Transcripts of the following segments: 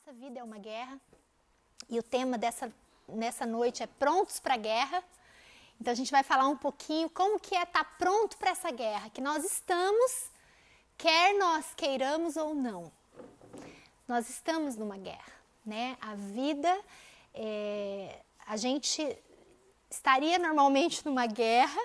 nossa vida é uma guerra e o tema nessa noite é prontos para a guerra. Então a gente vai falar um pouquinho como que é estar pronto para essa guerra, que nós estamos, quer nós queiramos ou não, nós estamos numa guerra, né? A vida, a gente estaria normalmente numa guerra,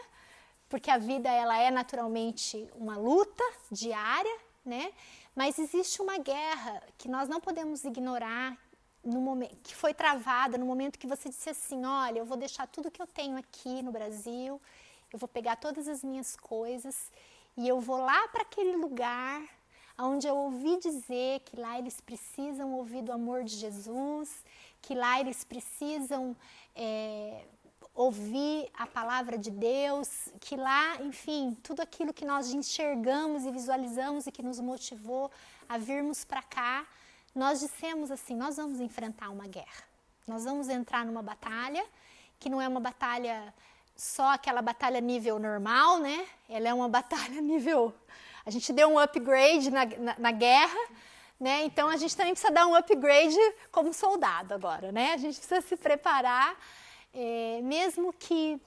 porque a vida ela é naturalmente uma luta diária, né? Mas existe uma guerra que nós não podemos ignorar, no momento, que foi travada no momento que você disse assim, olha, eu vou deixar tudo que eu tenho aqui no Brasil, eu vou pegar todas as minhas coisas e eu vou lá para aquele lugar onde eu ouvi dizer que lá eles precisam ouvir do amor de Jesus, que lá eles precisam ouvir a palavra de Deus, que lá, enfim, tudo aquilo que nós enxergamos e visualizamos e que nos motivou a virmos para cá, nós dissemos assim, nós vamos enfrentar uma guerra, nós vamos entrar numa batalha, que não é uma batalha só aquela batalha nível normal, né? Ela é uma batalha nível, a gente deu um upgrade na guerra, né? Então a gente também precisa dar um upgrade como soldado agora, né? A gente precisa se preparar, mesmo que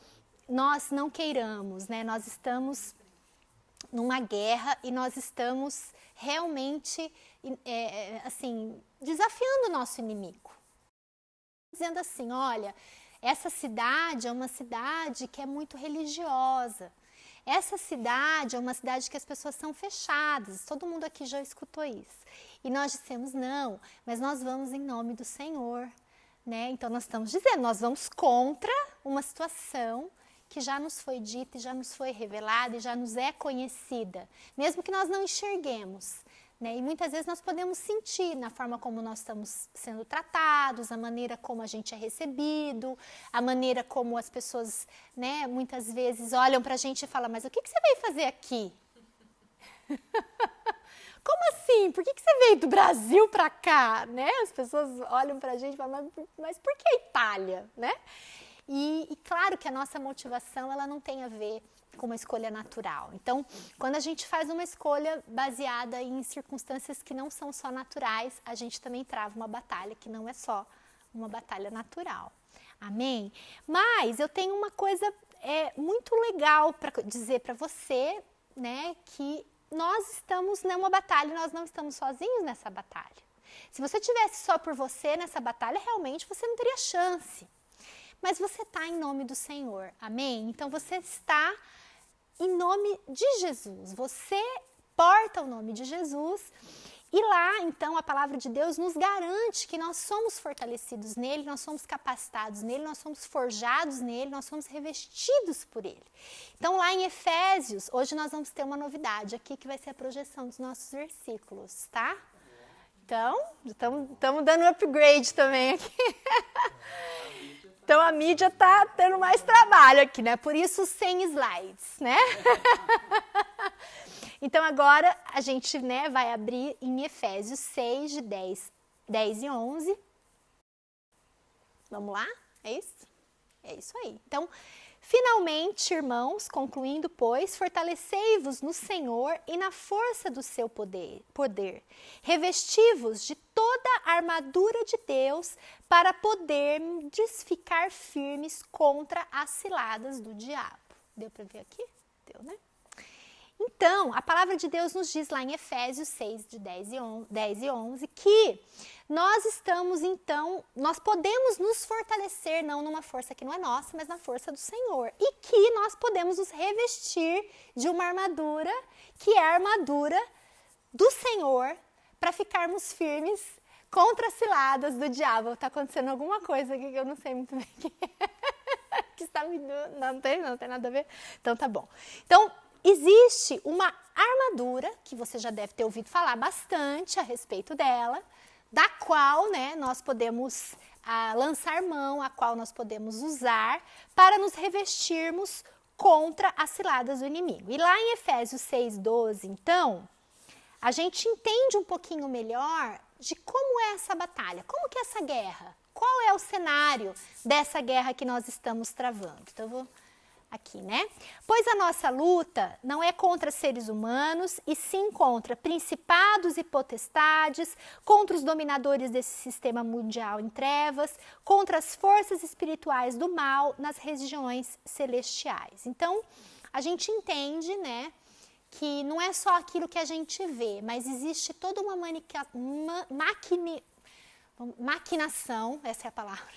nós não queiramos, né? Nós estamos numa guerra e nós estamos realmente assim, desafiando o nosso inimigo. Dizendo assim, olha, essa cidade é uma cidade que é muito religiosa. Essa cidade é uma cidade que as pessoas são fechadas. Todo mundo aqui já escutou isso. E nós dissemos, não, mas nós vamos em nome do Senhor. Né? Então nós estamos dizendo, nós vamos contra uma situação que já nos foi dita e já nos foi revelada e já nos é conhecida, mesmo que nós não enxerguemos. Né? E muitas vezes nós podemos sentir na forma como nós estamos sendo tratados, a maneira como a gente é recebido, a maneira como as pessoas, né, muitas vezes olham para a gente e falam, mas o que você veio fazer aqui? Como assim? Por que você veio do Brasil para cá? Né? As pessoas olham para a gente e falam, mas por que Itália? Né? E claro que a nossa motivação ela não tem a ver com uma escolha natural. Então, quando a gente faz uma escolha baseada em circunstâncias que não são só naturais, a gente também trava uma batalha que não é só uma batalha natural. Amém? Mas eu tenho uma coisa muito legal para dizer para você, né, que nós estamos numa batalha, nós não estamos sozinhos nessa batalha. Se você tivesse só por você nessa batalha, realmente você não teria chance. Mas você está em nome do Senhor, amém? Então você está em nome de Jesus, você porta o nome de Jesus e lá, então, a palavra de Deus nos garante que nós somos fortalecidos nele, nós somos capacitados nele, nós somos forjados nele, nós somos revestidos por ele. Então, lá em Efésios, hoje nós vamos ter uma novidade aqui que vai ser a projeção dos nossos versículos, tá? Então, estamos dando um upgrade também aqui. Então, a mídia está tendo mais trabalho aqui, né? Por isso, 100 slides, né? Então, agora a gente, né, vai abrir em Efésios 6, de 10 e 11. Vamos lá? É isso? É isso aí. Então, finalmente, irmãos, concluindo, pois, fortalecei-vos no Senhor e na força do seu poder. Revesti-vos de toda a armadura de Deus para poderdes ficar firmes contra as ciladas do diabo. Deu para ver aqui? Deu, né? Então, a palavra de Deus nos diz lá em Efésios 6, de 10 e 11, que nós estamos, então, nós podemos nos fortalecer, não numa força que não é nossa, mas na força do Senhor. E que nós podemos nos revestir de uma armadura, que é a armadura do Senhor, para ficarmos firmes contra as ciladas do diabo. Está acontecendo alguma coisa aqui que eu não sei muito bem o que é. Que está me... não tem nada a ver? Então, tá bom. Então, existe uma armadura, que você já deve ter ouvido falar bastante a respeito dela, da qual, né, nós podemos lançar mão, a qual nós podemos usar para nos revestirmos contra as ciladas do inimigo. E lá em Efésios 6:12, então, a gente entende um pouquinho melhor de como é essa batalha, como que é essa guerra, qual é o cenário dessa guerra que nós estamos travando. Então, eu vou aqui, né? Pois a nossa luta não é contra seres humanos, e sim contra principados e potestades, contra os dominadores desse sistema mundial em trevas, contra as forças espirituais do mal nas regiões celestiais. Então, a gente entende, né, que não é só aquilo que a gente vê, mas existe toda uma maquinação, essa é a palavra,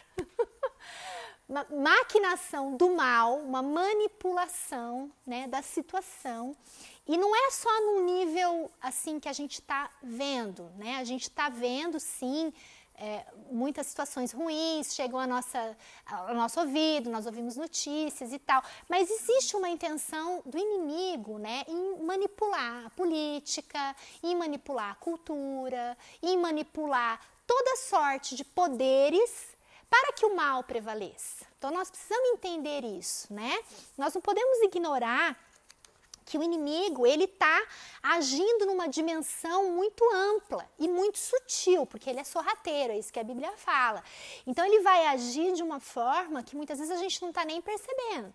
uma maquinação do mal, uma manipulação, né, da situação. E não é só no nível assim que a gente está vendo, né? A gente está vendo, sim, muitas situações ruins chegam ao nosso ouvido, nós ouvimos notícias e tal. Mas existe uma intenção do inimigo, né, em manipular a política, em manipular a cultura, em manipular toda sorte de poderes para que o mal prevaleça. Então, nós precisamos entender isso, né? Nós não podemos ignorar que o inimigo, ele está agindo numa dimensão muito ampla e muito sutil, porque ele é sorrateiro, é isso que a Bíblia fala. Então, ele vai agir de uma forma que muitas vezes a gente não está nem percebendo.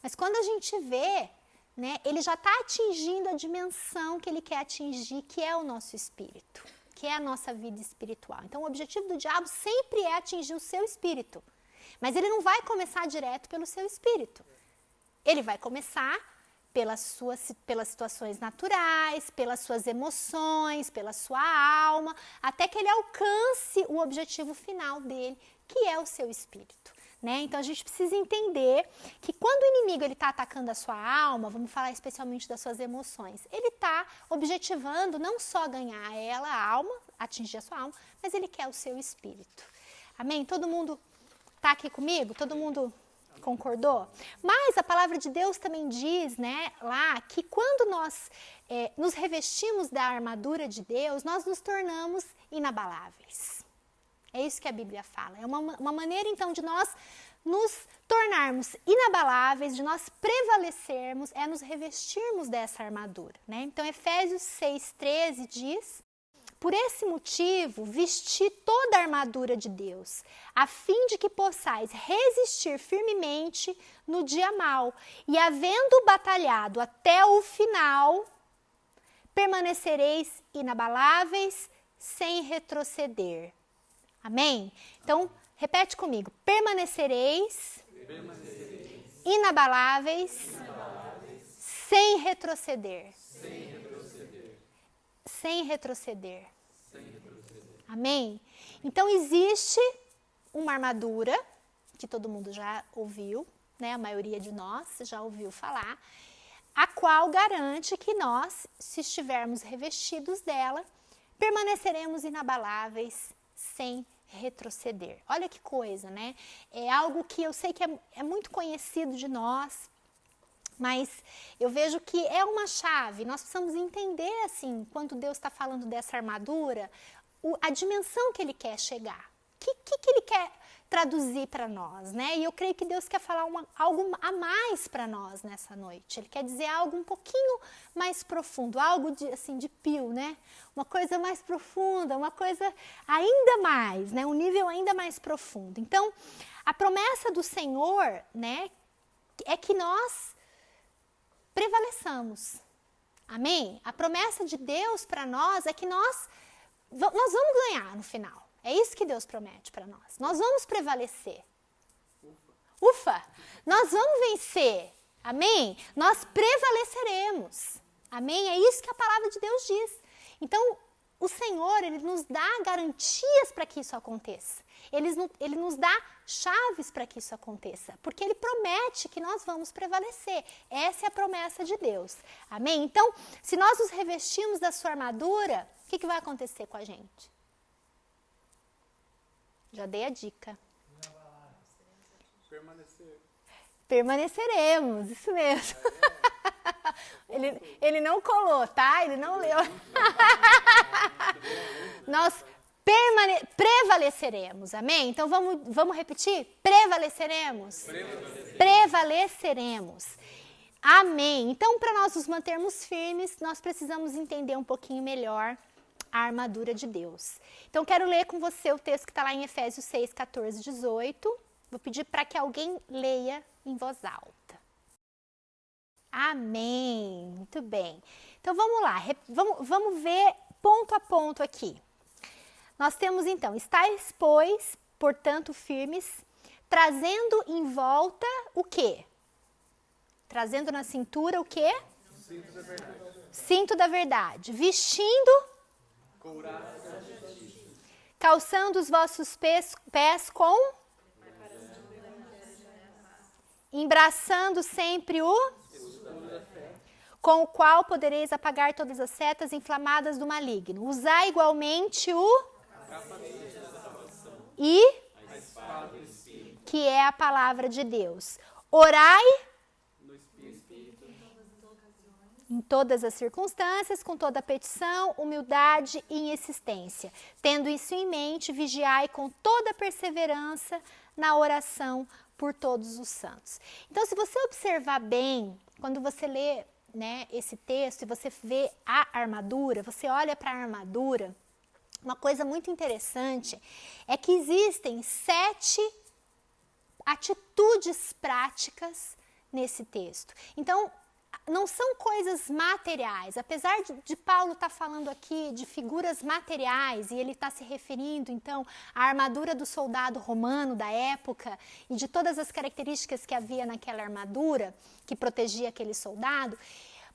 Mas quando a gente vê, né, ele já está atingindo a dimensão que ele quer atingir, que é o nosso espírito, que é a nossa vida espiritual. Então, o objetivo do diabo sempre é atingir o seu espírito. Mas ele não vai começar direto pelo seu espírito. Ele vai começar pelas situações naturais, pelas suas emoções, pela sua alma, até que ele alcance o objetivo final dele, que é o seu espírito. Né? Então, a gente precisa entender que quando o inimigo está atacando a sua alma, vamos falar especialmente das suas emoções, ele está objetivando não só ganhar ela, a alma, atingir a sua alma, mas ele quer o seu espírito. Amém? Todo mundo está aqui comigo? Todo mundo concordou? Mas a palavra de Deus também diz, né, lá, que quando nós nos revestimos da armadura de Deus, nós nos tornamos inabaláveis. É isso que a Bíblia fala. É uma maneira, então, de nós nos tornarmos inabaláveis, de nós prevalecermos, é nos revestirmos dessa armadura, né? Então, Efésios 6,13 diz: por esse motivo, vesti toda a armadura de Deus, a fim de que possais resistir firmemente no dia mau, e havendo batalhado até o final, permanecereis inabaláveis, sem retroceder. Amém? Então, repete comigo. Permanecereis inabaláveis, sem retroceder. Sem retroceder. Amém? Então, existe uma armadura, que todo mundo já ouviu, né? A maioria de nós já ouviu falar, a qual garante que nós, se estivermos revestidos dela, permaneceremos inabaláveis, sem retroceder. Olha que coisa, né? É algo que eu sei que é muito conhecido de nós, mas eu vejo que é uma chave. Nós precisamos entender, assim, quando Deus está falando dessa armadura, a dimensão que Ele quer chegar. O que Ele quer traduzir para nós, né? E eu creio que Deus quer falar algo a mais para nós nessa noite. Ele quer dizer algo um pouquinho mais profundo, algo de pio, né? Uma coisa mais profunda, uma coisa ainda mais, né? Um nível ainda mais profundo. Então, a promessa do Senhor, né, é que nós prevaleçamos. Amém? A promessa de Deus para nós é que nós vamos ganhar no final. É isso que Deus promete para nós. Nós vamos prevalecer. Ufa! Nós vamos vencer. Amém? Nós prevaleceremos. Amém? É isso que a palavra de Deus diz. Então, o Senhor, Ele nos dá garantias para que isso aconteça. Ele nos dá chaves para que isso aconteça. Porque Ele promete que nós vamos prevalecer. Essa é a promessa de Deus. Amém? Então, se nós nos revestimos da sua armadura, o que vai acontecer com a gente? Já dei a dica. Permaneceremos, isso mesmo. Ele não colou, tá? Ele não leu. Nós prevaleceremos, amém? Então vamos repetir? Prevaleceremos? Prevaleceremos. Amém. Então, para nós nos mantermos firmes, nós precisamos entender um pouquinho melhor a armadura de Deus. Então, quero ler com você o texto que está lá em Efésios 6, 14, 18. Vou pedir para que alguém leia em voz alta. Amém. Muito bem. Então vamos lá, vamos ver ponto a ponto aqui. Nós temos então, estáis, pois, portanto, firmes, trazendo em volta o quê? Trazendo na cintura o quê? Cinto da verdade. Cinto da verdade. Vestindo, Couraça da justiça. calçando os vossos pés com, embraçando sempre o, com o qual podereis apagar todas as setas inflamadas do maligno. Usai igualmente o e que é a palavra de Deus. Orai em todas as circunstâncias, com toda petição, humildade e insistência. Tendo isso em mente, vigiai com toda perseverança na oração por todos os santos. Então, se você observar bem, quando você lê, né, esse texto e você vê a armadura, você olha para a armadura, uma coisa muito interessante é que existem 7 atitudes práticas nesse texto. Então, não são coisas materiais, apesar de Paulo estar falando aqui de figuras materiais, e ele está se referindo, então, à armadura do soldado romano da época e de todas as características que havia naquela armadura que protegia aquele soldado.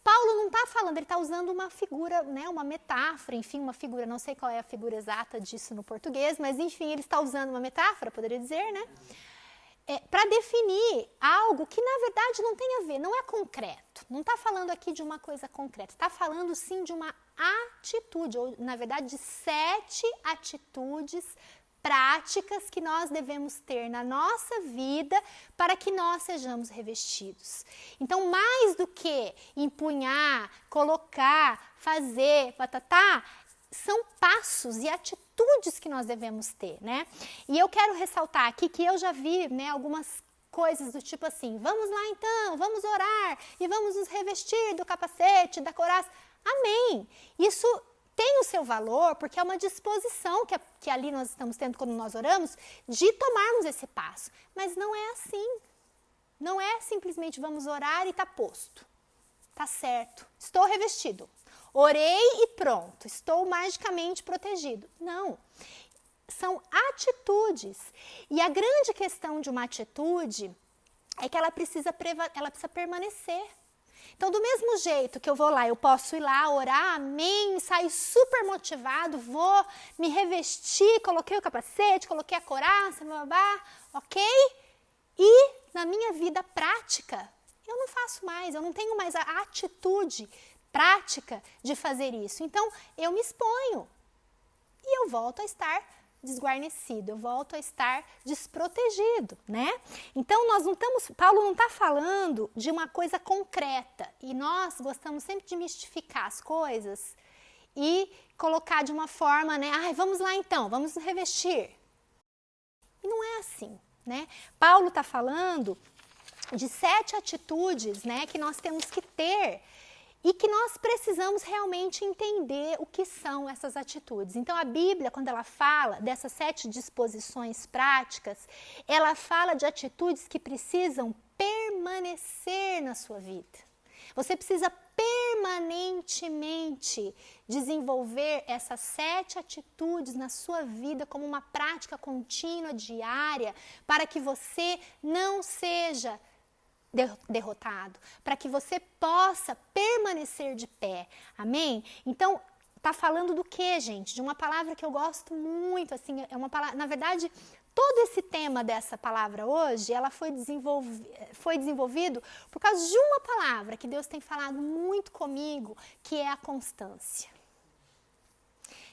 Paulo não está falando, ele está usando uma figura, né, uma metáfora, enfim, uma figura, não sei qual é a figura exata disso no português, mas enfim, ele está usando uma metáfora, poderia dizer, né? Para definir algo que na verdade não tem a ver, não é concreto. Não está falando aqui de uma coisa concreta, está falando sim de uma atitude, ou na verdade de 7 atitudes práticas que nós devemos ter na nossa vida para que nós sejamos revestidos. Então, mais do que empunhar, colocar, fazer, patatá, são passos e atitudes que nós devemos ter, né? E eu quero ressaltar aqui que eu já vi, né, algumas coisas do tipo assim, vamos lá então, vamos orar e vamos nos revestir do capacete, da couraça. Amém! Isso tem o seu valor, porque é uma disposição que ali nós estamos tendo quando nós oramos, de tomarmos esse passo. Mas não é assim. Não é simplesmente vamos orar e está posto. Está certo. Estou revestido. Orei e pronto. Estou magicamente protegido. Não. São atitudes. E a grande questão de uma atitude é que ela precisa permanecer. Então, do mesmo jeito que eu vou lá, eu posso ir lá, orar, amém, sair super motivado, vou me revestir, coloquei o capacete, coloquei a couraça, ok? E na minha vida prática, eu não faço mais, eu não tenho mais a atitude prática de fazer isso. Então, eu me exponho e eu volto a estar desguarnecido, eu volto a estar desprotegido, né? Então, Paulo não está falando de uma coisa concreta, e nós gostamos sempre de mistificar as coisas e colocar de uma forma, né? Vamos lá então, vamos nos revestir. E não é assim, né? Paulo está falando de 7 atitudes, né, que nós temos que ter e que nós precisamos realmente entender o que são essas atitudes. Então, a Bíblia, quando ela fala dessas 7 disposições práticas, ela fala de atitudes que precisam permanecer na sua vida. Você precisa permanentemente desenvolver essas 7 atitudes na sua vida como uma prática contínua, diária, para que você não seja derrotado, para que você possa permanecer de pé, amém? Então, tá falando do que, gente? De uma palavra que eu gosto muito, assim, é uma palavra, na verdade, todo esse tema dessa palavra hoje, ela foi desenvolvido por causa de uma palavra que Deus tem falado muito comigo, que é a constância.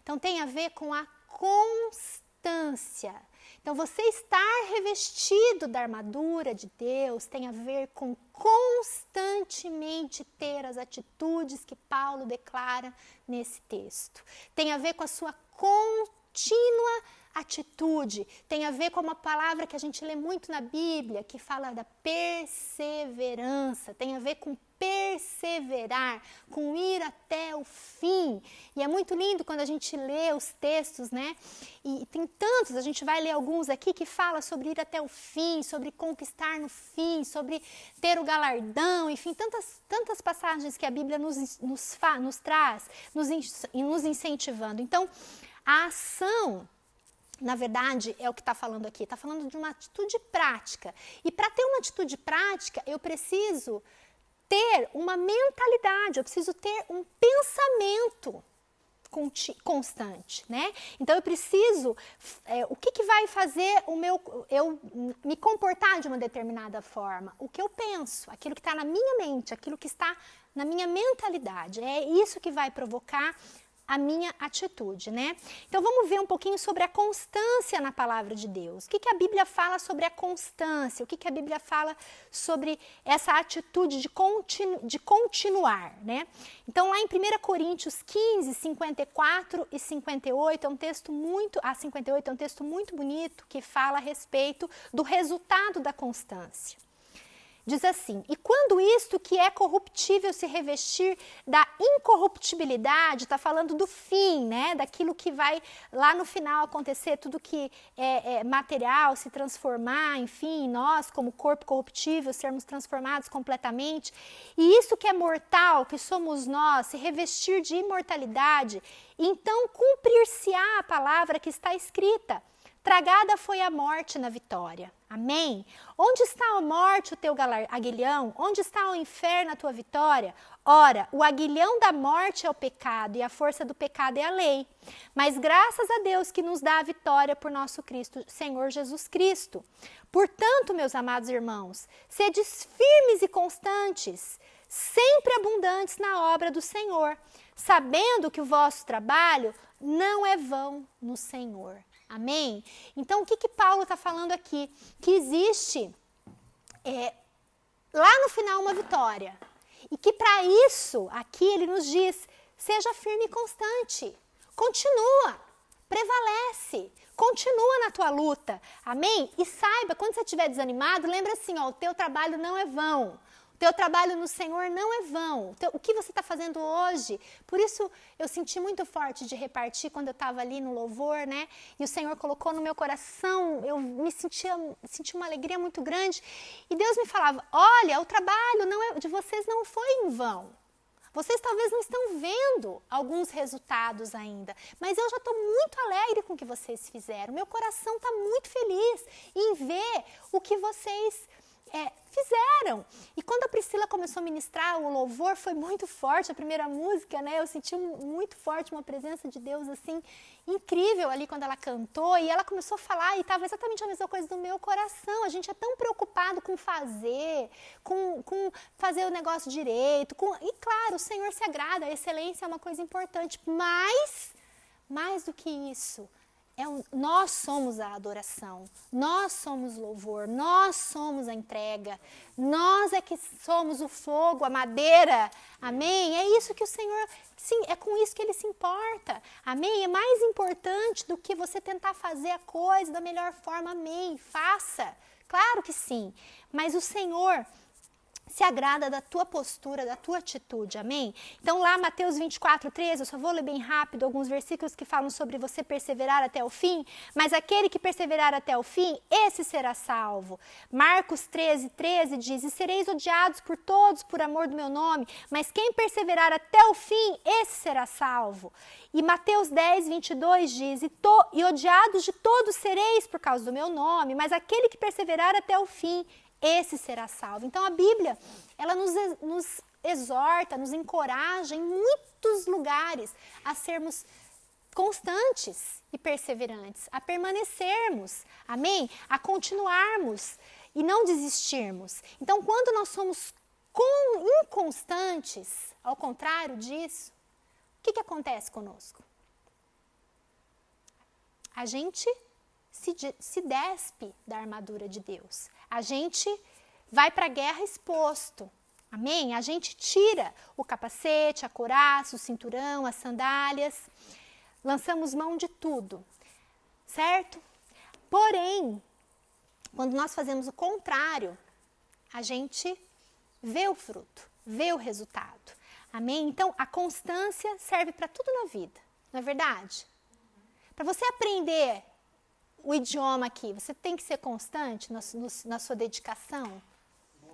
Então, tem a ver com a constância. Então, você estar revestido da armadura de Deus tem a ver com constantemente ter as atitudes que Paulo declara nesse texto. Tem a ver com a sua contínua atitude. Tem a ver com uma palavra que a gente lê muito na Bíblia, que fala da perseverança. Tem a ver com perseverar, com ir até o fim. E é muito lindo quando a gente lê os textos, né? E tem tantos, a gente vai ler alguns aqui que fala sobre ir até o fim, sobre conquistar no fim, sobre ter o galardão, enfim, tantas passagens que a Bíblia nos traz, nos incentivando. Então, a ação, na verdade, é o que está falando aqui. Está falando de uma atitude prática. E para ter uma atitude prática, eu preciso ter uma mentalidade, eu preciso ter um pensamento constante, né? Então eu preciso, o que vai fazer eu me comportar de uma determinada forma? O que eu penso, aquilo que está na minha mente, aquilo que está na minha mentalidade. É isso que vai provocar a minha atitude, né? Então vamos ver um pouquinho sobre a constância na palavra de Deus. O que a Bíblia fala sobre a constância? O que a Bíblia fala sobre essa atitude de continuar, né? Então lá em 1 Coríntios 15, 54 e 58, é um texto muito, 58 é um texto muito bonito que fala a respeito do resultado da constância. Diz assim: e quando isto que é corruptível se revestir da incorruptibilidade, está falando do fim, né? Daquilo que vai lá no final acontecer, tudo que é material, se transformar, enfim, nós como corpo corruptível sermos transformados completamente. E isso que é mortal, que somos nós, se revestir de imortalidade, então cumprir-se-á a palavra que está escrita: tragada foi a morte na vitória. Amém? Onde está a morte, o teu aguilhão? Onde está o inferno, a tua vitória? Ora, o aguilhão da morte é o pecado e a força do pecado é a lei. Mas graças a Deus que nos dá a vitória por nosso Cristo, Senhor Jesus Cristo. Portanto, meus amados irmãos, sedes firmes e constantes, sempre abundantes na obra do Senhor, sabendo que o vosso trabalho não é vão no Senhor. Amém? Então, o que Paulo está falando aqui? Que existe lá no final uma vitória. E que para isso, aqui ele nos diz, seja firme e constante. Continua, prevalece, continua na tua luta. Amém? E saiba, quando você estiver desanimado, lembra assim, o teu trabalho não é vão. Teu trabalho no Senhor não é vão. O que você está fazendo hoje? Por isso eu senti muito forte de repartir quando eu estava ali no louvor, né? E o Senhor colocou no meu coração, eu senti uma alegria muito grande. E Deus me falava, olha, o trabalho de vocês não foi em vão. Vocês talvez não estão vendo alguns resultados ainda, mas eu já estou muito alegre com o que vocês fizeram. Meu coração está muito feliz em ver o que vocês fizeram. E quando a Priscila começou a ministrar o louvor, foi muito forte, a primeira música, né? Eu senti muito forte uma presença de Deus, assim, incrível ali quando ela cantou, e ela começou a falar, e estava exatamente a mesma coisa do meu coração. A gente é tão preocupado com fazer, com fazer o negócio direito, e claro, o Senhor se agrada, a excelência é uma coisa importante, mas, mais do que isso, nós somos a adoração, nós somos o louvor, nós somos a entrega, nós é que somos o fogo, a madeira, amém? É isso que o Senhor, sim, é com isso que Ele se importa, amém? É mais importante do que você tentar fazer a coisa da melhor forma, amém? Faça, claro que sim, mas o Senhor se agrada da tua postura, da tua atitude, amém? Então lá Mateus 24, 13, eu só vou ler bem rápido alguns versículos que falam sobre você perseverar até o fim, mas aquele que perseverar até o fim, esse será salvo. Marcos 13, 13 diz, e sereis odiados por todos por amor do meu nome, mas quem perseverar até o fim, esse será salvo. E Mateus 10, 22 diz, e odiados de todos sereis por causa do meu nome, mas aquele que perseverar até o fim, esse será salvo. Então a Bíblia, ela nos exorta, nos encoraja em muitos lugares a sermos constantes e perseverantes, a permanecermos, amém? A continuarmos e não desistirmos. Então quando nós somos inconstantes, ao contrário disso, o que acontece conosco? A gente se despe da armadura de Deus. A gente vai para a guerra exposto, amém? A gente tira o capacete, a couraça, o cinturão, as sandálias, lançamos mão de tudo, certo? Porém, quando nós fazemos o contrário, a gente vê o fruto, vê o resultado. Amém? Então, a constância serve para tudo na vida, não é verdade? Para você aprender o idioma aqui, você tem que ser constante na sua dedicação?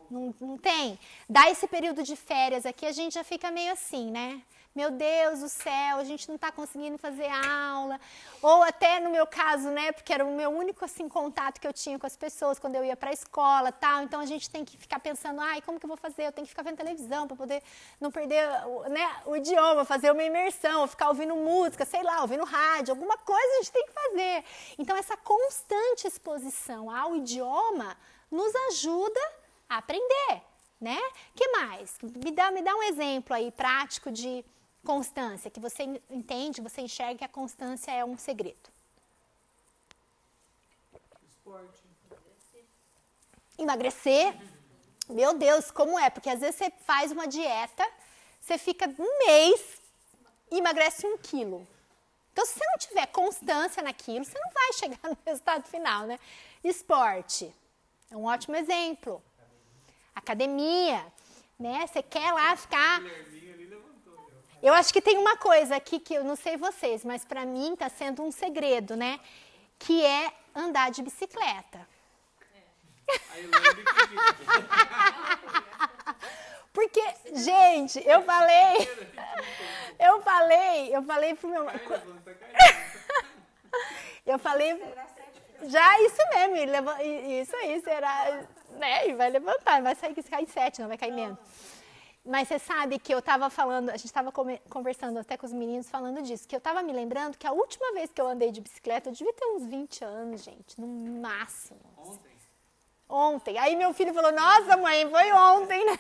Não tem? Dá esse período de férias aqui, a gente já fica meio assim, né? Meu Deus do céu, a gente não está conseguindo fazer aula. Ou até no meu caso, né? Porque era o meu único assim, contato que eu tinha com as pessoas quando eu ia para a escola, tal. Então a gente tem que ficar pensando, ai, como que eu vou fazer? Eu tenho que ficar vendo televisão para poder não perder, né, o idioma, fazer uma imersão, ficar ouvindo música, sei lá, ouvindo rádio, alguma coisa a gente tem que fazer. Então essa constante exposição ao idioma nos ajuda a aprender, né? Que mais? Me dá um exemplo aí prático de constância, que você entende, você enxerga que a constância é um segredo. Esporte. Emagrecer. Meu Deus, como é? Porque às vezes você faz uma dieta, você fica um mês e emagrece 1 quilo. Então, se você não tiver constância naquilo, você não vai chegar no resultado final, né? Esporte. É um ótimo exemplo. Academia, né? Você quer lá ficar... Eu acho que tem uma coisa aqui que eu não sei vocês, mas para mim está sendo um segredo, né? Que é andar de bicicleta. Porque, gente, eu falei pro meu... Eu falei... Já, isso mesmo, isso aí será... Né? E vai levantar, não vai cair 7, não vai cair menos. Mas você sabe que eu estava falando, a gente estava conversando até com os meninos falando disso, que eu estava me lembrando que a última vez que eu andei de bicicleta, eu devia ter uns 20 anos, gente, no máximo. Ontem. Aí meu filho falou, nossa mãe, foi ontem, né?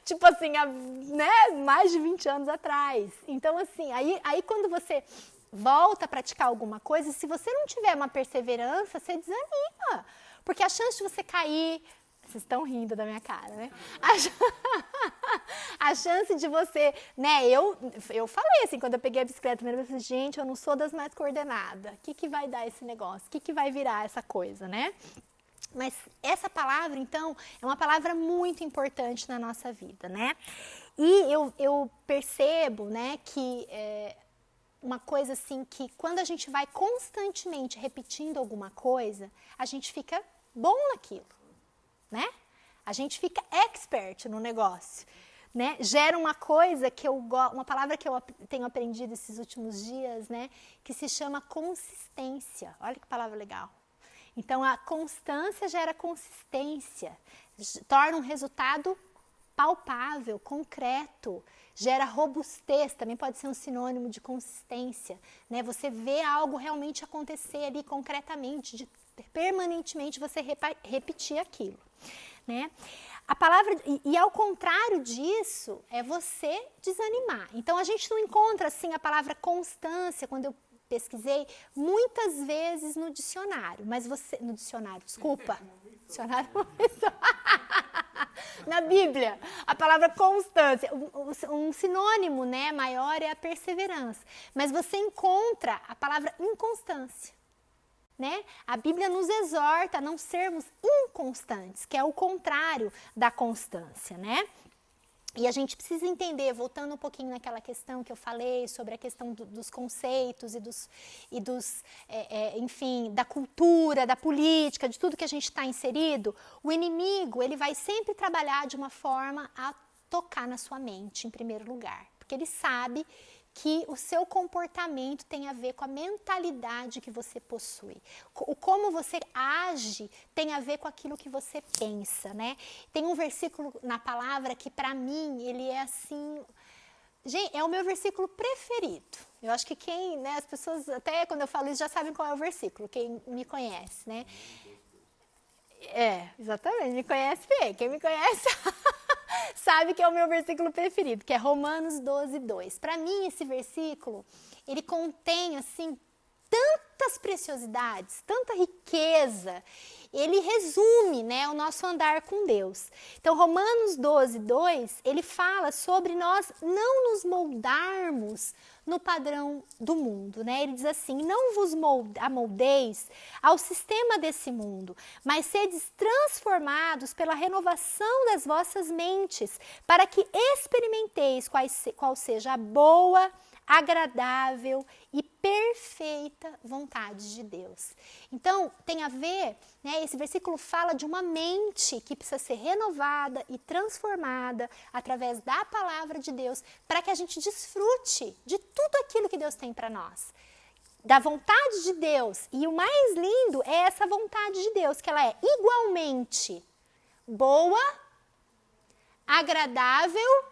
Tipo assim, né? Mais de 20 anos atrás. Então assim, aí quando você volta a praticar alguma coisa, se você não tiver uma perseverança, você desanima. Porque a chance de você cair... Vocês estão rindo da minha cara, né? A chance de você... né? Eu falei assim, quando eu peguei a bicicleta, a primeira vez, eu falei, gente, eu não sou das mais coordenadas. O que vai dar esse negócio? O que vai virar essa coisa, né? Mas essa palavra, então, é uma palavra muito importante na nossa vida, né? E eu percebo, né, que... uma coisa assim que quando a gente vai constantemente repetindo alguma coisa, a gente fica bom naquilo, né? A gente fica expert no negócio, né? Gera uma coisa que uma palavra que eu tenho aprendido esses últimos dias, né? Que se chama consistência. Olha que palavra legal. Então, a constância gera consistência, torna um resultado palpável, concreto, gera robustez, também pode ser um sinônimo de consistência, né? Você vê algo realmente acontecer ali concretamente, permanentemente você repetir aquilo, né? A palavra, e ao contrário disso, é você desanimar. Então, a gente não encontra, assim, a palavra constância, quando eu pesquisei, muitas vezes no dicionário, dicionário, na Bíblia, a palavra constância, um sinônimo, né, maior é a perseverança, mas você encontra a palavra inconstância, né? A Bíblia nos exorta a não sermos inconstantes, que é o contrário da constância, né? E a gente precisa entender, voltando um pouquinho naquela questão que eu falei, sobre a questão dos conceitos enfim, da cultura, da política, de tudo que a gente está inserido, o inimigo, ele vai sempre trabalhar de uma forma a tocar na sua mente, em primeiro lugar. Porque ele sabe que o seu comportamento tem a ver com a mentalidade que você possui. O como você age tem a ver com aquilo que você pensa, né? Tem um versículo na palavra que, para mim, ele é assim... Gente, é o meu versículo preferido. Eu acho que né, as pessoas, até quando eu falo isso, já sabem qual é o versículo, quem me conhece, né? Exatamente, me conhece bem. Quem me conhece... sabe que é o meu versículo preferido, que é Romanos 12, 2. Para mim, esse versículo, ele contém, assim, tantas preciosidades, tanta riqueza. Ele resume, né, o nosso andar com Deus. Então, Romanos 12, 2, ele fala sobre nós não nos moldarmos no padrão do mundo, né? Ele diz assim, não vos amoldeis ao sistema desse mundo, mas sedes transformados pela renovação das vossas mentes, para que experimenteis qual seja a boa, agradável e perfeita vontade de Deus. Então, tem a ver, né, esse versículo fala de uma mente que precisa ser renovada e transformada através da palavra de Deus, para que a gente desfrute de tudo aquilo que Deus tem para nós. Da vontade de Deus. E o mais lindo é essa vontade de Deus, que ela é igualmente boa, agradável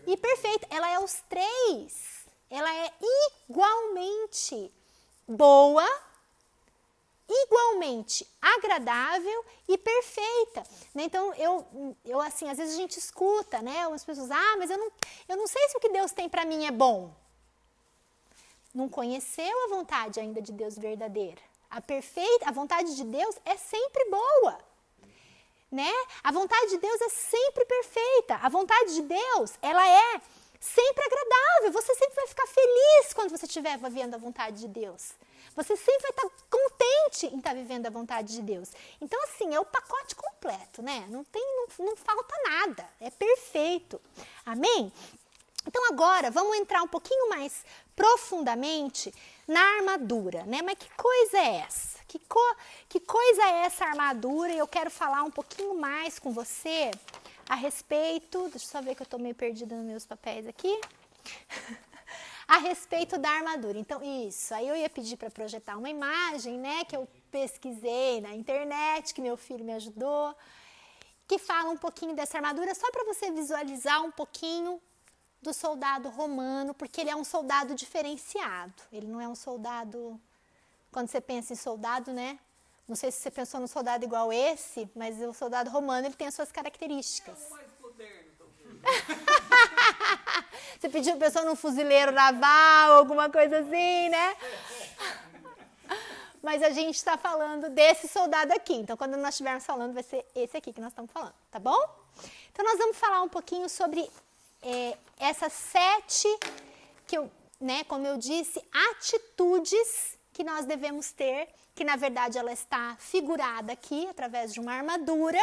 e perfeita. Ela é os três. Ela é igualmente boa, igualmente agradável e perfeita. Né? Então, eu assim, às vezes a gente escuta, né? As pessoas, mas eu não sei se o que Deus tem para mim é bom. Não conheceu a vontade ainda de Deus verdadeira. A vontade de Deus é sempre boa. Né? A vontade de Deus é sempre perfeita. A vontade de Deus, ela é sempre agradável, você sempre vai ficar feliz quando você estiver vivendo a vontade de Deus. Você sempre vai estar contente em estar vivendo a vontade de Deus. Então, assim, é o pacote completo, né? Não falta nada, é perfeito. Amém? Então, agora, vamos entrar um pouquinho mais profundamente na armadura, né? Mas que coisa é essa? Que coisa é essa armadura? E eu quero falar um pouquinho mais com você a respeito, deixa eu só ver que eu estou meio perdida nos meus papéis aqui, a respeito da armadura. Então, isso, aí eu ia pedir para projetar uma imagem, né, que eu pesquisei na internet, que meu filho me ajudou, que fala um pouquinho dessa armadura, só para você visualizar um pouquinho do soldado romano, porque ele é um soldado diferenciado, ele não é um soldado, quando você pensa em soldado, né, não sei se você pensou no soldado igual esse, mas o soldado romano ele tem as suas características. É o mais moderno, Você pediu para pessoa num fuzileiro naval, alguma coisa assim, né? Mas a gente está falando desse soldado aqui. Então, quando nós estivermos falando, vai ser esse aqui que nós estamos falando, tá bom? Então, nós vamos falar um pouquinho sobre essas 7, como eu disse, atitudes que nós devemos ter, que na verdade ela está figurada aqui através de uma armadura,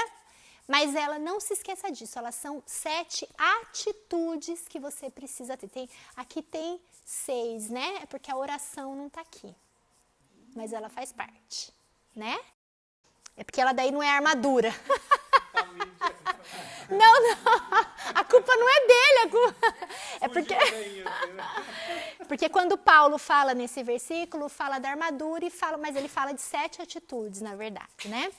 mas ela não se esqueça disso, elas são 7 atitudes que você precisa ter. Aqui tem 6, né? É porque a oração não está aqui, mas ela faz parte, né? É porque ela daí não é armadura. Não, a culpa não é dele, é porque quando Paulo fala nesse versículo, fala da armadura mas ele fala de 7 atitudes, na verdade, né?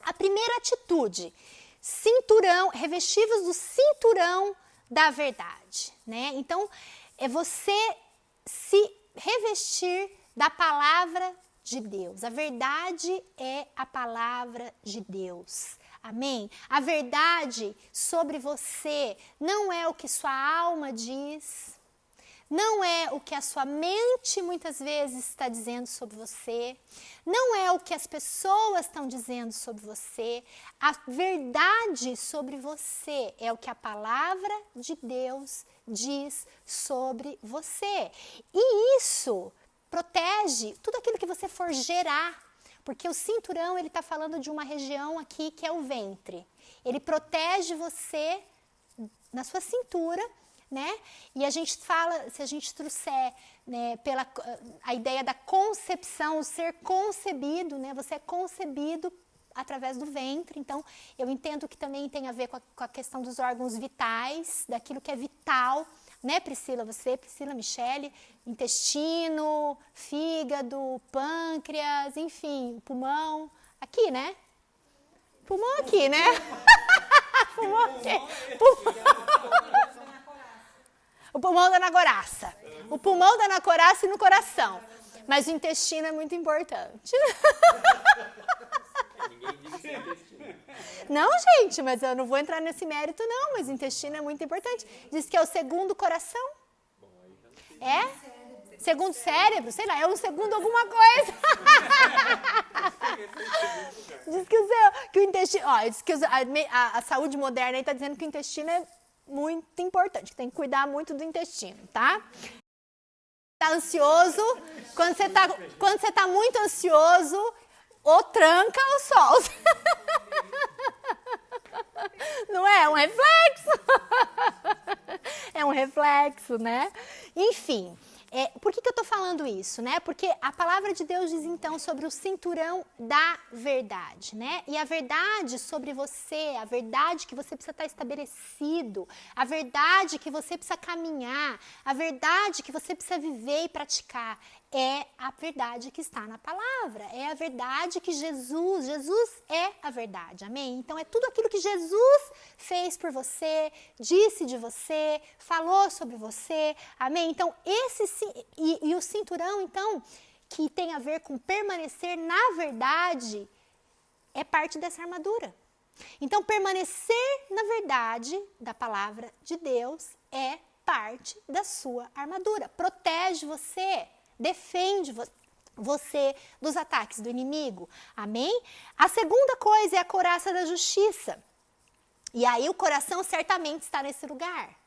A primeira atitude, cinturão, revestivos do cinturão da verdade, né? Então, é você se revestir da palavra de Deus. A verdade é a palavra de Deus. Amém? A verdade sobre você não é o que sua alma diz, não é o que a sua mente muitas vezes está dizendo sobre você, não é o que as pessoas estão dizendo sobre você. A verdade sobre você é o que a palavra de Deus diz sobre você. E isso protege tudo aquilo que você for gerar. Porque o cinturão, ele está falando de uma região aqui que é o ventre. Ele protege você na sua cintura, né? E a gente fala, se a gente trouxer, né, a ideia da concepção, o ser concebido, né? Você é concebido através do ventre. Então, eu entendo que também tem a ver com a questão dos órgãos vitais, daquilo que é vital, né, Priscila? Priscila, Michele, intestino, fígado, pâncreas, enfim, pulmão. Aqui, né? Pulmão aqui, né? Pulmão aqui. O pulmão dá na coraça. O pulmão dá na coraça e no coração. Mas o intestino é muito importante. Não, gente, mas eu não vou entrar nesse mérito, não. Mas o intestino é muito importante. Diz que é o segundo coração. É? Segundo cérebro, sei lá, é um segundo alguma coisa. Diz que o intestino... Ó, diz que a saúde moderna está dizendo que o intestino é muito importante, que tem que cuidar muito do intestino, tá? Tá ansioso? Quando você tá muito ansioso, ou tranca ou solta. Não é? É um reflexo. É um reflexo, né? Enfim, por que eu tô falando isso, né? Porque a palavra de Deus diz então sobre o cinturão da verdade, né? E a verdade sobre você, a verdade que você precisa estar estabelecido, a verdade que você precisa caminhar, a verdade que você precisa viver e praticar, é a verdade que está na palavra, é a verdade que Jesus é a verdade, amém? Então é tudo aquilo que Jesus fez por você, disse de você, falou sobre você, amém? Então e o cinturão, então, que tem a ver com permanecer na verdade, é parte dessa armadura. Então você na verdade da palavra de Deus é parte da sua armadura, protege você, defende você dos ataques do inimigo, amém? A segunda coisa é a couraça da justiça. E aí o coração certamente está nesse lugar.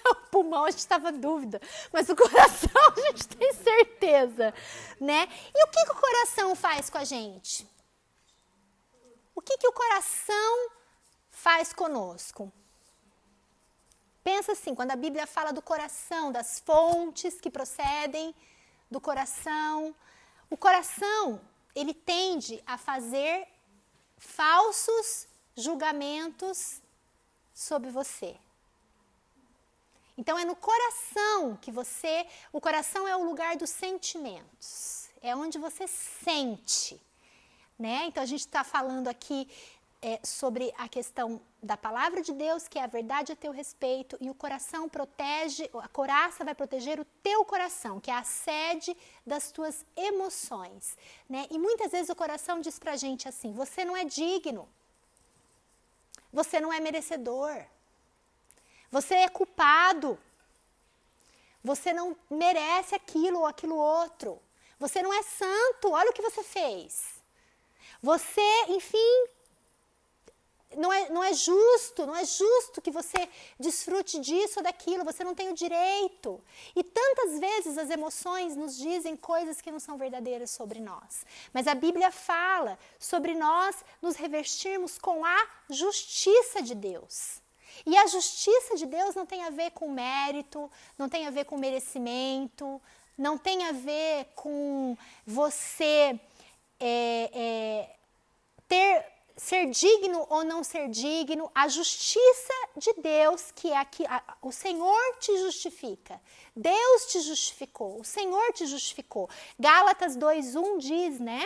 O pulmão a gente estava em dúvida, mas o coração a gente tem certeza, né? E o que o coração faz com a gente? O que o coração faz conosco? Pensa assim, quando a Bíblia fala do coração, das fontes que procedem do coração, o coração, ele tende a fazer falsos julgamentos sobre você. Então é no coração que o coração é o lugar dos sentimentos, é onde você sente, né? Então a gente está falando aqui sobre a questão da palavra de Deus, que é a verdade a teu respeito, e o coração protege, a couraça vai proteger o teu coração, que é a sede das tuas emoções, né? E muitas vezes o coração diz pra gente assim, você não é digno, você não é merecedor, você é culpado, você não merece aquilo ou aquilo outro, você não é santo, olha o que você fez, você, enfim, não é justo que você desfrute disso ou daquilo, você não tem o direito. E tantas vezes as emoções nos dizem coisas que não são verdadeiras sobre nós. Mas a Bíblia fala sobre nós nos revestirmos com a justiça de Deus. E a justiça de Deus não tem a ver com mérito, não tem a ver com merecimento, não tem a ver com você ser digno ou não ser digno. A justiça de Deus, que é aqui, o Senhor te justifica. Deus te justificou, o Senhor te justificou. Gálatas 2:1 diz, né?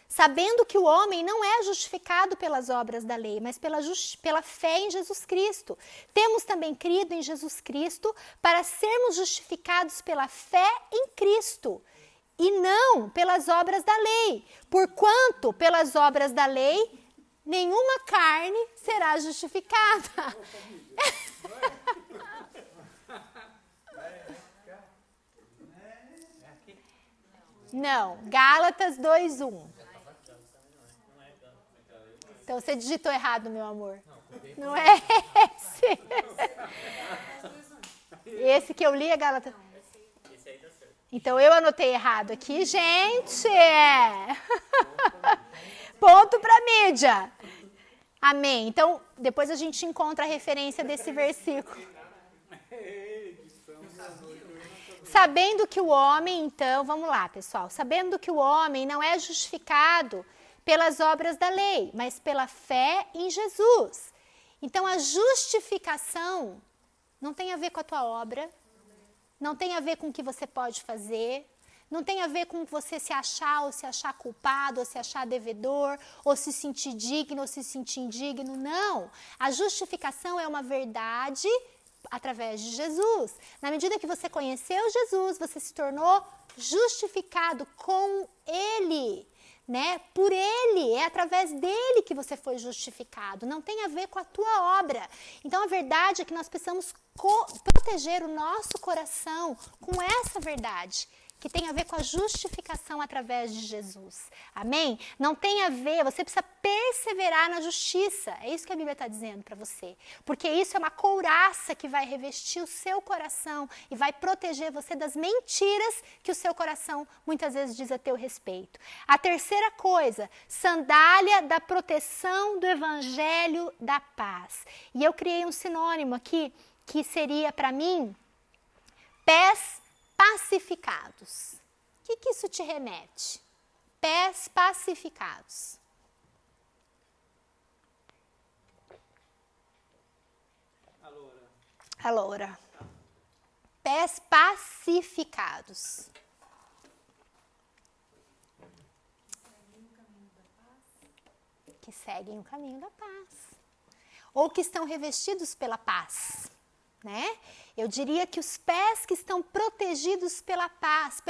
Sabendo que o homem não é justificado pelas obras da lei, mas pela fé em Jesus Cristo. Temos também crido em Jesus Cristo para sermos justificados pela fé em Cristo, e não pelas obras da lei. Porquanto, pelas obras da lei, nenhuma carne será justificada. Não, Gálatas 2:1. Então você digitou errado, meu amor. Não é esse. Esse que eu li é Gálatas. Então eu anotei errado aqui, gente. Ponto para mídia. Amém. Então depois a gente encontra a referência desse versículo. Sabendo que o homem, então, vamos lá, pessoal. Sabendo que o homem não é justificado pelas obras da lei, mas pela fé em Jesus. Então a justificação não tem a ver com a tua obra, não tem a ver com o que você pode fazer, não tem a ver com você se achar ou se achar culpado, ou se achar devedor, ou se sentir digno ou se sentir indigno. Não, a justificação é uma verdade através de Jesus. Na medida que você conheceu Jesus, você se tornou justificado com Ele, né? Por Ele, é através dele que você foi justificado, não tem a ver com a tua obra. Então a verdade é que nós precisamos proteger o nosso coração com essa verdade, que tem a ver com a justificação através de Jesus. Amém? Não tem a ver, você precisa perseverar na justiça. É isso que a Bíblia está dizendo para você. Porque isso é uma couraça que vai revestir o seu coração e vai proteger você das mentiras que o seu coração muitas vezes diz a teu respeito. A terceira coisa, sandália da proteção do evangelho da paz. E eu criei um sinônimo aqui que seria para mim pés pacificados. O que isso te remete? Pés pacificados. Alora. Pés pacificados. Que seguem o caminho da paz. Ou que estão revestidos pela paz. Né? Eu diria que os pés que estão protegidos pela paz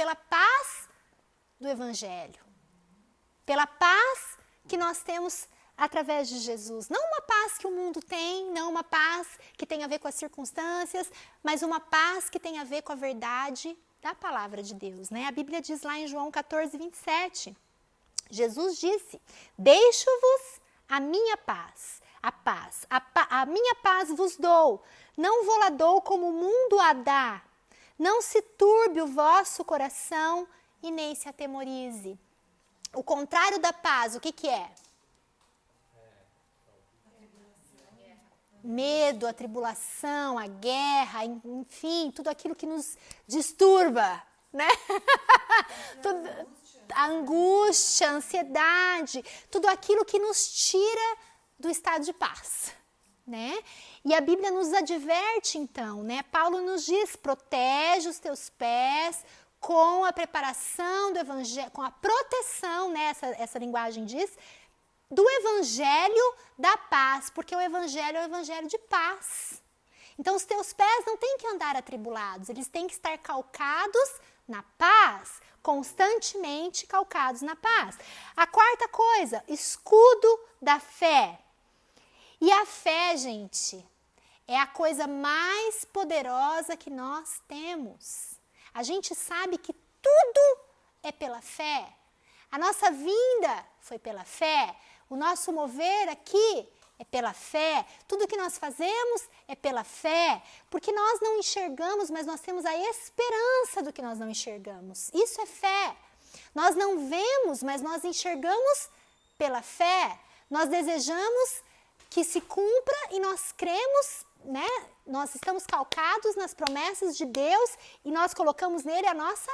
do Evangelho, pela paz que nós temos através de Jesus. Não uma paz que o mundo tem, não uma paz que tem a ver com as circunstâncias, mas uma paz que tem a ver com a verdade da palavra de Deus. Né? A Bíblia diz lá em João 14, 27, Jesus disse, deixo-vos a minha paz. A minha paz vos dou, não vou lá dou como o mundo a dá. Não se turbe o vosso coração e nem se atemorize. O contrário da paz, o que é? Medo, a tribulação, a guerra, enfim, tudo aquilo que nos disturba, né? A angústia, a ansiedade, tudo aquilo que nos tira do estado de paz, né? E a Bíblia nos adverte então, né? Paulo nos diz, protege os teus pés com a preparação do evangelho, com a proteção, né? Essa linguagem diz, do evangelho da paz, porque o evangelho é o evangelho de paz. Então os teus pés não têm que andar atribulados, eles têm que estar calcados na paz, constantemente calcados na paz. A quarta coisa, escudo da fé. E a fé, gente, é a coisa mais poderosa que nós temos. A gente sabe que tudo é pela fé. A nossa vinda foi pela fé. O nosso mover aqui é pela fé. Tudo que nós fazemos é pela fé. Porque nós não enxergamos, mas nós temos a esperança do que nós não enxergamos. Isso é fé. Nós não vemos, mas nós enxergamos pela fé. Nós desejamos que se cumpra e nós cremos, né? Nós estamos calcados nas promessas de Deus e nós colocamos nele a nossa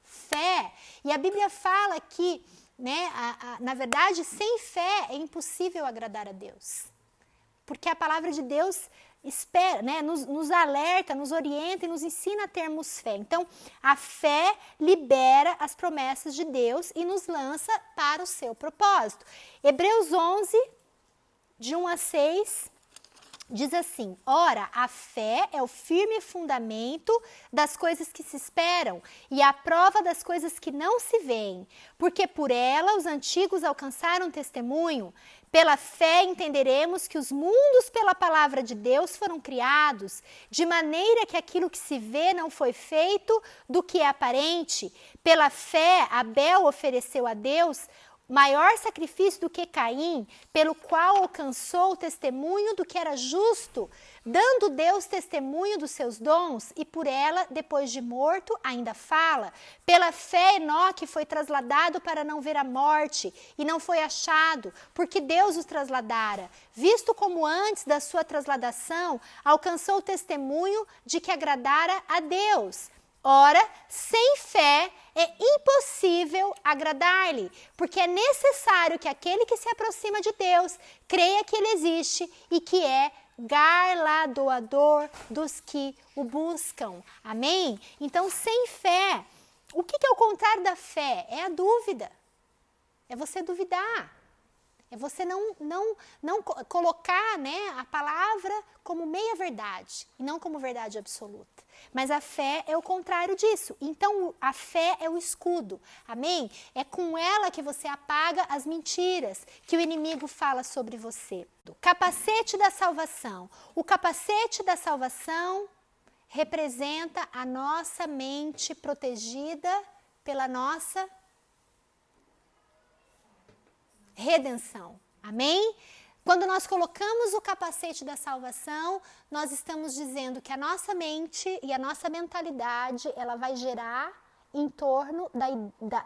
fé. E a Bíblia fala que, né, na verdade, sem fé é impossível agradar a Deus. Porque a palavra de Deus espera, né, nos alerta, nos orienta e nos ensina a termos fé. Então, a fé libera as promessas de Deus e nos lança para o seu propósito. Hebreus 11, de 1 a 6, diz assim, ora, a fé é o firme fundamento das coisas que se esperam e a prova das coisas que não se veem, porque por ela os antigos alcançaram testemunho. Pela fé entenderemos que os mundos pela palavra de Deus foram criados, de maneira que aquilo que se vê não foi feito do que é aparente. Pela fé, Abel ofereceu a Deus maior sacrifício do que Caim, pelo qual alcançou o testemunho do que era justo, dando Deus testemunho dos seus dons, e por ela, depois de morto, ainda fala. Pela fé, Enoque foi trasladado para não ver a morte, e não foi achado, porque Deus os trasladara. Visto como antes da sua trasladação, alcançou o testemunho de que agradara a Deus. Ora, sem fé é impossível agradar-lhe, porque é necessário que aquele que se aproxima de Deus creia que ele existe e que é galardoador dos que o buscam. Amém? Então, sem fé, o que é o contrário da fé? É a dúvida. É você duvidar. É você não colocar, né, a palavra como meia verdade e não como verdade absoluta. Mas a fé é o contrário disso. Então, a fé é o escudo. Amém? É com ela que você apaga as mentiras que o inimigo fala sobre você. Capacete da salvação. O capacete da salvação representa a nossa mente protegida pela nossa redenção. Amém? Quando nós colocamos o capacete da salvação, nós estamos dizendo que a nossa mente e a nossa mentalidade, ela vai gerar em torno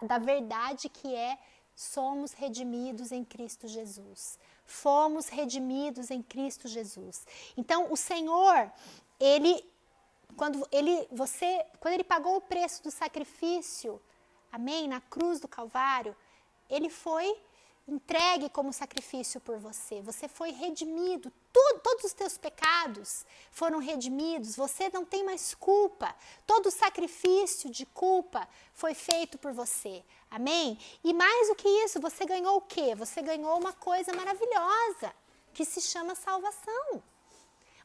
da verdade que é: somos redimidos em Cristo Jesus. Fomos redimidos em Cristo Jesus. Então, o Senhor, quando ele pagou o preço do sacrifício, amém, na cruz do Calvário, ele foi entregue como sacrifício por você. Você foi redimido. Todos os teus pecados foram redimidos. Você não tem mais culpa. Todo o sacrifício de culpa foi feito por você. Amém? E mais do que isso, você ganhou o quê? Você ganhou uma coisa maravilhosa, que se chama salvação.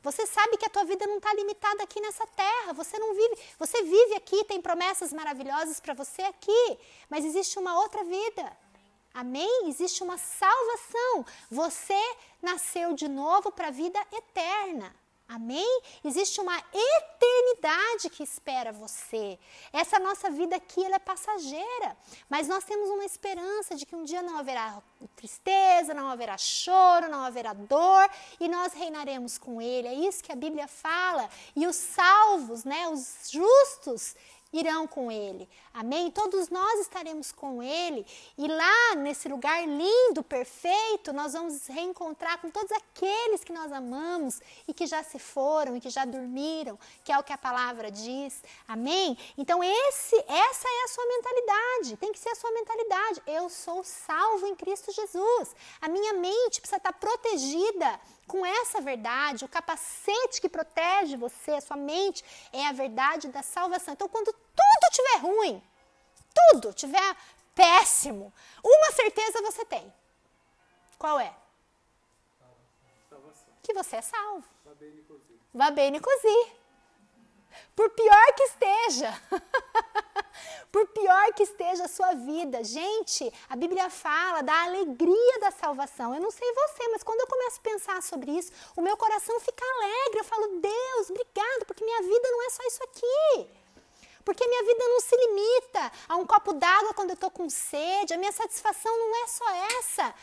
Você sabe que a tua vida não está limitada aqui nessa terra. Você vive aqui, tem promessas maravilhosas para você aqui, mas existe uma outra vida. Amém? Existe uma salvação. Você nasceu de novo para a vida eterna. Amém? Existe uma eternidade que espera você. Essa nossa vida aqui, ela é passageira, mas nós temos uma esperança de que um dia não haverá tristeza, não haverá choro, não haverá dor, e nós reinaremos com Ele. É isso que a Bíblia fala. E os salvos, né, os justos, irão com Ele. Amém? Todos nós estaremos com Ele, e lá nesse lugar lindo, perfeito, nós vamos reencontrar com todos aqueles que nós amamos e que já se foram e que já dormiram, que é o que a palavra diz. Amém? Então essa é a sua mentalidade, tem que ser a sua mentalidade. Eu sou salvo em Cristo Jesus. A minha mente precisa estar protegida com essa verdade. O capacete que protege você, a sua mente, é a verdade da salvação. Então, quando tudo estiver ruim, tudo estiver péssimo, uma certeza você tem. Qual é? Salvação. Que você é salvo. Va bene così. Por pior que esteja, por pior que esteja a sua vida, gente, a Bíblia fala da alegria da salvação. Eu não sei você, mas quando eu começo a pensar sobre isso, o meu coração fica alegre. Eu falo: Deus, obrigado, porque minha vida não é só isso aqui. Porque minha vida não se limita a um copo d'água quando eu estou com sede. A minha satisfação não é só essa.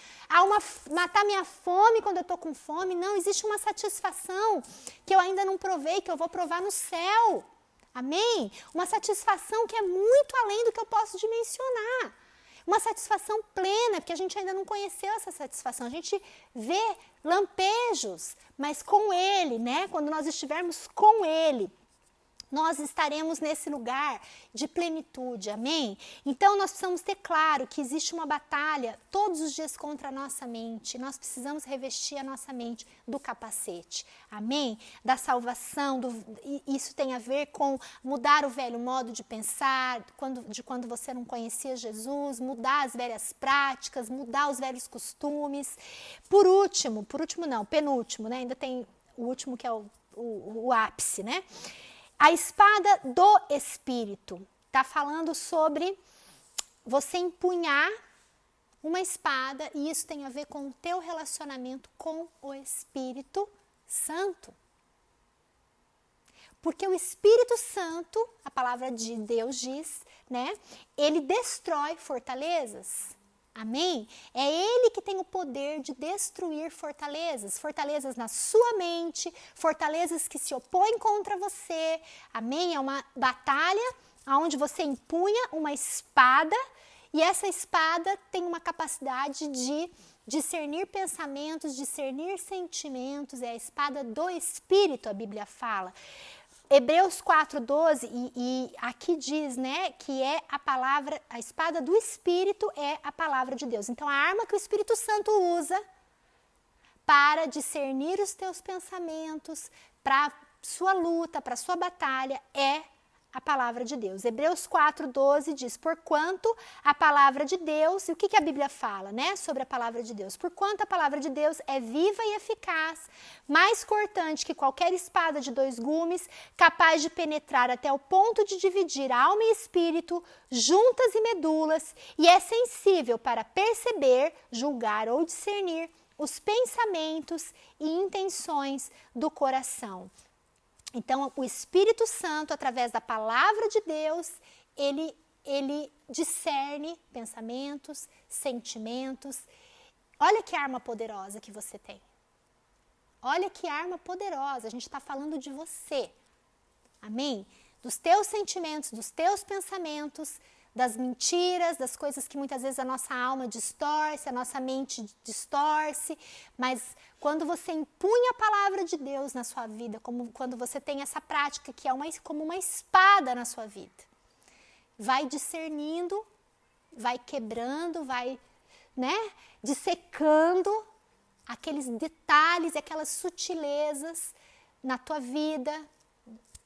Matar minha fome quando eu estou com fome. Não, existe uma satisfação que eu ainda não provei, que eu vou provar no céu. Amém? Uma satisfação que é muito além do que eu posso dimensionar. Uma satisfação plena, porque a gente ainda não conheceu essa satisfação. A gente vê lampejos, mas com Ele, né? Quando nós estivermos com Ele, nós estaremos nesse lugar de plenitude, amém? Então, nós precisamos ter claro que existe uma batalha todos os dias contra a nossa mente. Nós precisamos revestir a nossa mente do capacete, amém? Da salvação, isso tem a ver com mudar o velho modo de pensar, quando você não conhecia Jesus, mudar as velhas práticas, mudar os velhos costumes. Penúltimo, né? Ainda tem o último que é o ápice, né? A espada do Espírito está falando sobre você empunhar uma espada, e isso tem a ver com o teu relacionamento com o Espírito Santo. Porque o Espírito Santo, a palavra de Deus diz, né? Ele destrói fortalezas. Amém? É Ele que tem o poder de destruir fortalezas. Fortalezas na sua mente, fortalezas que se opõem contra você. Amém? É uma batalha onde você empunha uma espada, e essa espada tem uma capacidade de discernir pensamentos, discernir sentimentos. É a espada do Espírito, a Bíblia fala. Hebreus 4:12, e aqui diz, né, que é a palavra, a espada do Espírito é a palavra de Deus. Então, a arma que o Espírito Santo usa para discernir os teus pensamentos, para sua luta, para sua batalha, é a palavra de Deus. Hebreus 4:12 diz: porquanto a palavra de Deus, e o que a Bíblia fala, né, sobre a palavra de Deus? Porquanto a palavra de Deus é viva e eficaz, mais cortante que qualquer espada de 2 gumes, capaz de penetrar até o ponto de dividir alma e espírito, juntas e medulas, e é sensível para perceber, julgar ou discernir os pensamentos e intenções do coração. Então, o Espírito Santo, através da palavra de Deus, ele ele discerne pensamentos, sentimentos. Olha que arma poderosa que você tem. Olha que arma poderosa, a gente está falando de você. Amém? Dos teus sentimentos, dos teus pensamentos, das mentiras, das coisas que muitas vezes a nossa alma distorce, a nossa mente distorce, mas quando você impunha a palavra de Deus na sua vida, como quando você tem essa prática que é como uma espada na sua vida, vai discernindo, vai quebrando, vai, dissecando aqueles detalhes, aquelas sutilezas na tua vida,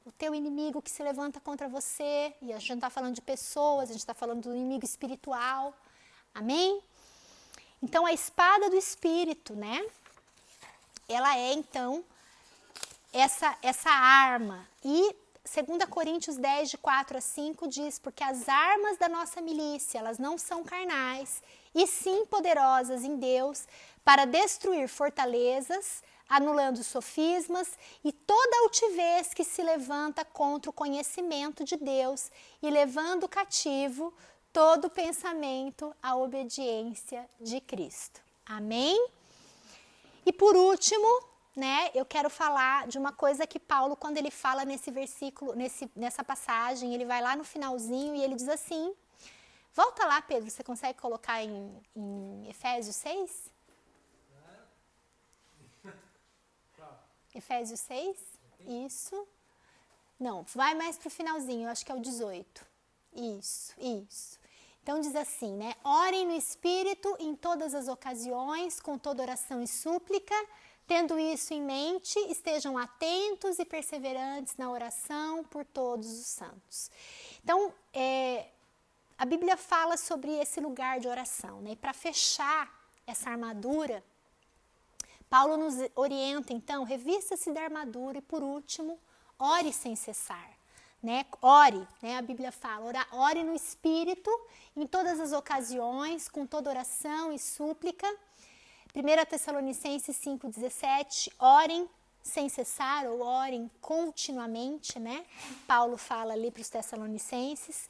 o teu inimigo que se levanta contra você, e a gente não está falando de pessoas, a gente está falando do inimigo espiritual, amém? Então, a espada do Espírito, ela é, então, essa arma. E 2 Coríntios 10, de 4 a 5, diz, porque as armas da nossa milícia, elas não são carnais, e sim poderosas em Deus, para destruir fortalezas, anulando sofismas e toda altivez que se levanta contra o conhecimento de Deus e levando cativo todo pensamento à obediência de Cristo. Amém? E por último, eu quero falar de uma coisa que Paulo, quando ele fala nesse versículo, nessa passagem, ele vai lá no finalzinho e ele diz assim, volta lá, Pedro, você consegue colocar em Efésios 6? Efésios 6, isso. Não, vai mais para o finalzinho, eu acho que é o 18. Isso. Então diz assim, orem no Espírito em todas as ocasiões, com toda oração e súplica, tendo isso em mente, estejam atentos e perseverantes na oração por todos os santos. Então, a Bíblia fala sobre esse lugar de oração, e para fechar essa armadura, Paulo nos orienta, então, revista-se da armadura e, por último, ore sem cessar. Ore, a Bíblia fala, ore no Espírito em todas as ocasiões, com toda oração e súplica. 1 Tessalonicenses 5,17, orem sem cessar ou orem continuamente, Paulo fala ali para os Tessalonicenses.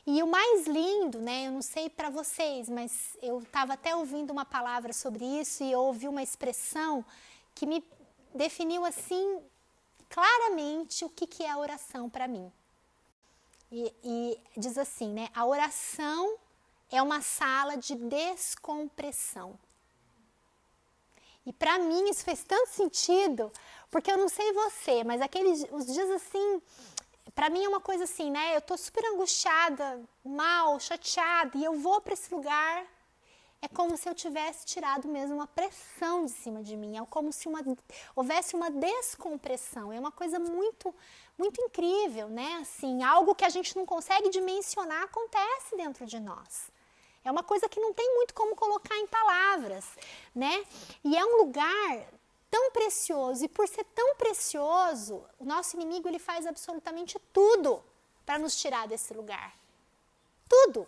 E o mais lindo, eu não sei para vocês, mas eu estava até ouvindo uma palavra sobre isso e eu ouvi uma expressão que me definiu assim claramente o que é a oração para mim. E diz assim, a oração é uma sala de descompressão. E para mim isso fez tanto sentido, porque eu não sei você, mas os dias assim, para mim é uma coisa assim, eu tô super angustiada, mal, chateada, e eu vou para esse lugar, é como se eu tivesse tirado mesmo uma pressão de cima de mim, é como se houvesse uma descompressão, é uma coisa muito, muito incrível, assim, algo que a gente não consegue dimensionar acontece dentro de nós. É uma coisa que não tem muito como colocar em palavras, E é um lugar tão precioso, e por ser tão precioso, o nosso inimigo ele faz absolutamente tudo para nos tirar desse lugar. Tudo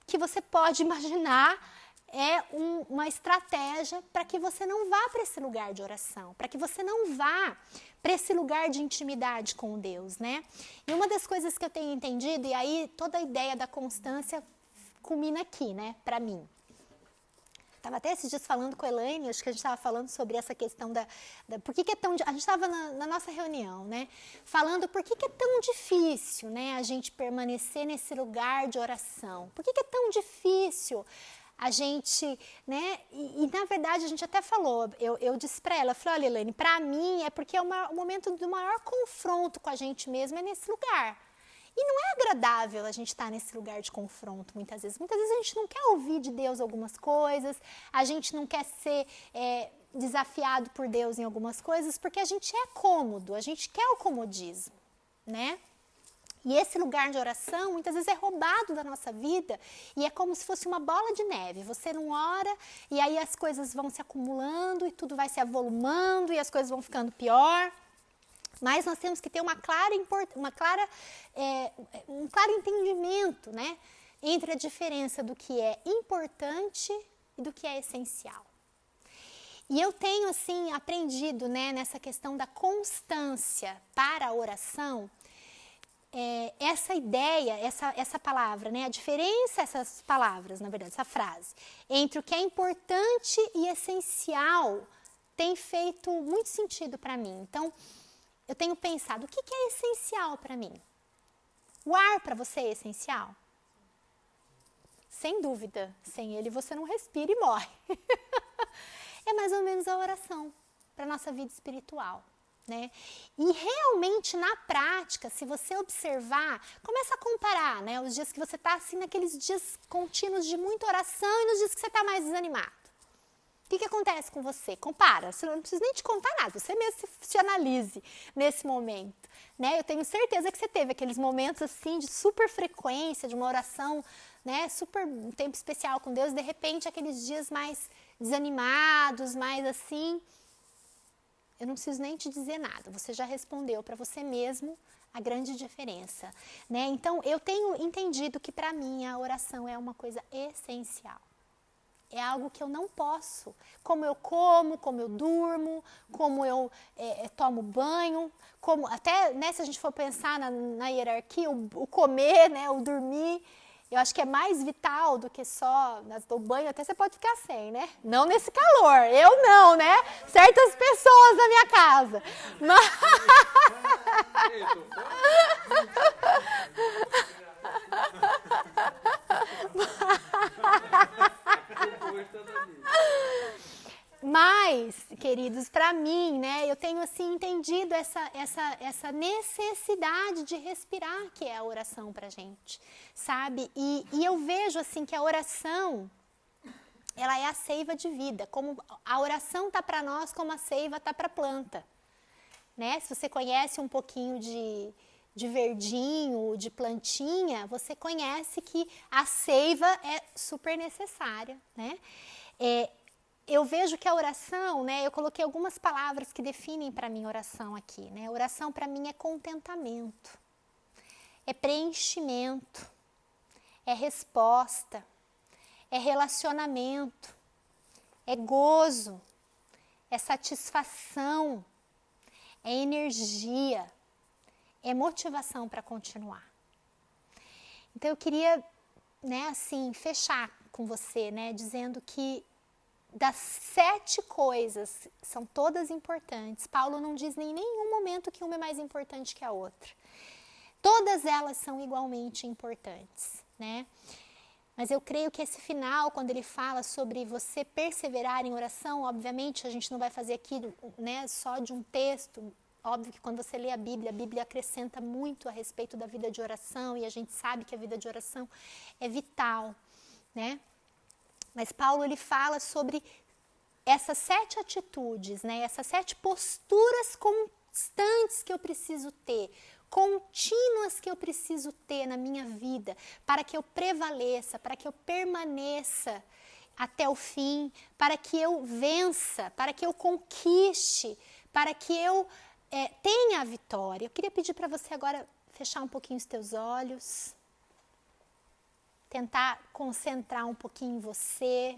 que você pode imaginar é uma estratégia para que você não vá para esse lugar de oração, para que você não vá para esse lugar de intimidade com Deus, E uma das coisas que eu tenho entendido, e aí toda a ideia da constância culmina aqui, para mim. Estava até esses dias falando com a Elaine, acho que a gente estava falando sobre essa questão por que é tão... A gente estava na nossa reunião, falando por que é tão difícil, a gente permanecer nesse lugar de oração. Por que é tão difícil a gente, e na verdade a gente até falou, eu disse para ela, falei, olha Elaine, para mim é porque é o momento do maior confronto com a gente mesmo é nesse lugar. E não é agradável a gente estar nesse lugar de confronto muitas vezes. Muitas vezes a gente não quer ouvir de Deus algumas coisas, a gente não quer ser desafiado por Deus em algumas coisas, porque a gente é cômodo, a gente quer o comodismo, E esse lugar de oração, muitas vezes é roubado da nossa vida e é como se fosse uma bola de neve. Você não ora e aí as coisas vão se acumulando e tudo vai se avolumando e as coisas vão ficando pior. Mas nós temos que ter um claro entendimento, entre a diferença do que é importante e do que é essencial. E eu tenho, assim, aprendido, nessa questão da constância para a oração, essa ideia, essa palavra, né? A diferença, essas palavras, na verdade, essa frase, entre o que é importante e essencial tem feito muito sentido para mim. Então, eu tenho pensado, o que é essencial para mim? O ar para você é essencial? Sem dúvida, sem ele você não respira e morre. É mais ou menos a oração para a nossa vida espiritual, né? E realmente na prática, se você observar, começa a comparar, né? Os dias que você está assim, naqueles dias contínuos de muita oração e nos dias que você está mais desanimado. O que acontece com você? Compara, você não precisa nem te contar nada, você mesmo se analise nesse momento, né? Eu tenho certeza que você teve aqueles momentos assim de super frequência, de uma oração, né? Super um tempo especial com Deus, de repente aqueles dias mais desanimados, mais assim, eu não preciso nem te dizer nada, você já respondeu para você mesmo a grande diferença, né? Então eu tenho entendido que para mim a oração é uma coisa essencial. É algo que eu não posso, como eu durmo, como eu tomo banho, como até, né, se a gente for pensar na hierarquia, o comer, né, o dormir, eu acho que é mais vital do que só o banho, até você pode ficar sem, né? Não nesse calor, eu não, né? Certas pessoas na minha casa. Mas... Mas, queridos, para mim, né, eu tenho assim entendido essa necessidade de respirar que é a oração pra gente, sabe? E eu vejo assim que a oração, ela é a seiva de vida, como a oração tá para nós como a seiva tá para a planta, né? Se você conhece um pouquinho de verdinho, de plantinha, você conhece que a seiva é super necessária, né? Eu vejo que a oração, né, eu coloquei algumas palavras que definem para mim oração aqui, né? Oração para mim é contentamento, é preenchimento, é resposta, é relacionamento, é gozo, é satisfação, é energia, é motivação para continuar. Então eu queria, né, assim, fechar com você, né, dizendo que das 7 coisas, são todas importantes. Paulo não diz em nenhum momento que uma é mais importante que a outra. Todas elas são igualmente importantes, né? Mas eu creio que esse final, quando ele fala sobre você perseverar em oração, obviamente a gente não vai fazer aqui, né, só de um texto. Óbvio que quando você lê a Bíblia acrescenta muito a respeito da vida de oração e a gente sabe que a vida de oração é vital, né? Mas Paulo, ele fala sobre essas 7 atitudes, né? Essas 7 posturas constantes que eu preciso ter, contínuas que eu preciso ter na minha vida, para que eu prevaleça, para que eu permaneça até o fim, para que eu vença, para que eu conquiste, para que eu tenha a vitória. Eu queria pedir para você agora fechar um pouquinho os teus olhos, tentar concentrar um pouquinho em você,